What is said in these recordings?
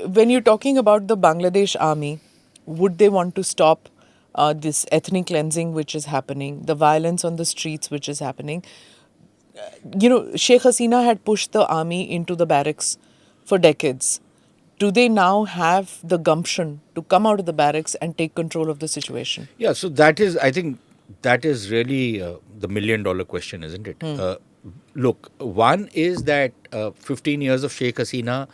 when you're talking about the Bangladesh army, would they want to stop this ethnic cleansing which is happening, the violence on the streets which is happening? Sheikh Hasina had pushed the army into the barracks for decades. Do they now have the gumption to come out of the barracks and take control of the situation? Yeah, so I think that is really the $1 million question, isn't it? Look, one is that 15 years of Sheikh Hasina,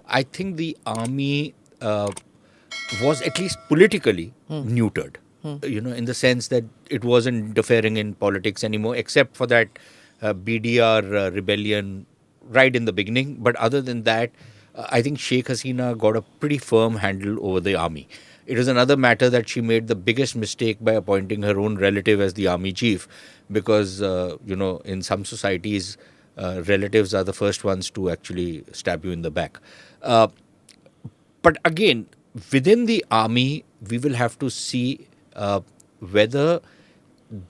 I think the army was at least politically neutered, in the sense that it wasn't interfering in politics anymore, except for that BDR rebellion right in the beginning. But other than that, I think Sheikh Hasina got a pretty firm handle over the army. It is another matter that she made the biggest mistake by appointing her own relative as the army chief, because, in some societies, relatives are the first ones to actually stab you in the back. But again, within the army, we will have to see whether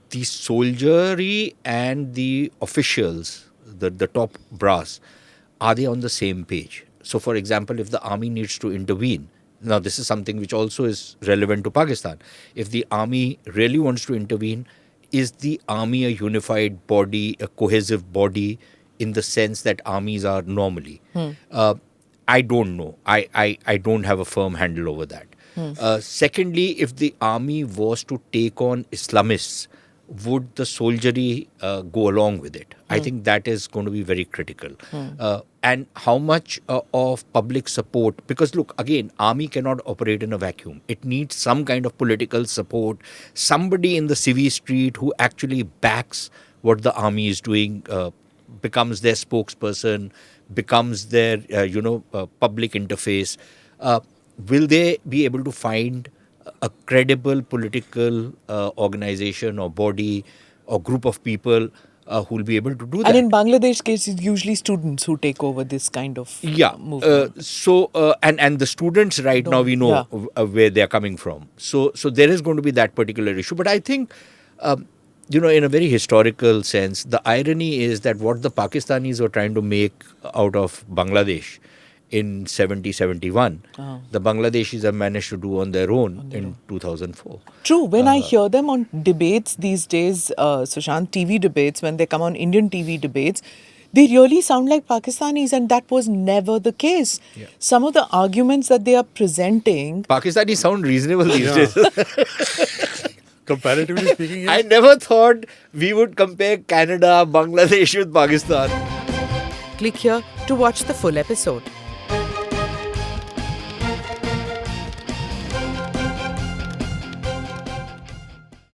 the soldiery and the officials, the top brass, are they on the same page? So, for example, if the army needs to intervene, now this is something which also is relevant to Pakistan. If the army really wants to intervene, is the army a unified body, a cohesive body in the sense that armies are normally? I don't know. I don't have a firm handle over that. Secondly, if the army was to take on Islamists, would the soldiery go along with it? I think that is going to be very critical. And how much of public support, because look, again, army cannot operate in a vacuum. It needs some kind of political support, somebody in the civi street who actually backs what the army is doing, becomes their spokesperson, becomes their, public interface. Will they be able to find a credible political organization or body or group of people who will be able to do that? And in Bangladesh case, it's usually students who take over this kind of movement. And the students right now, we know where they're coming from. So there is going to be that particular issue. But I think, in a very historical sense, the irony is that what the Pakistanis were trying to make out of Bangladesh in 71, the Bangladeshis have managed to do on their own in 2004. True. When I hear them on debates these days, Sushant, TV debates, when they come on Indian TV debates, they really sound like Pakistanis, and that was never the case. Yeah. Some of the arguments that they are presenting... Pakistanis sound reasonable these days. Comparatively speaking, yes. I never thought we would compare Canada, Bangladesh with Pakistan. Click here to watch the full episode.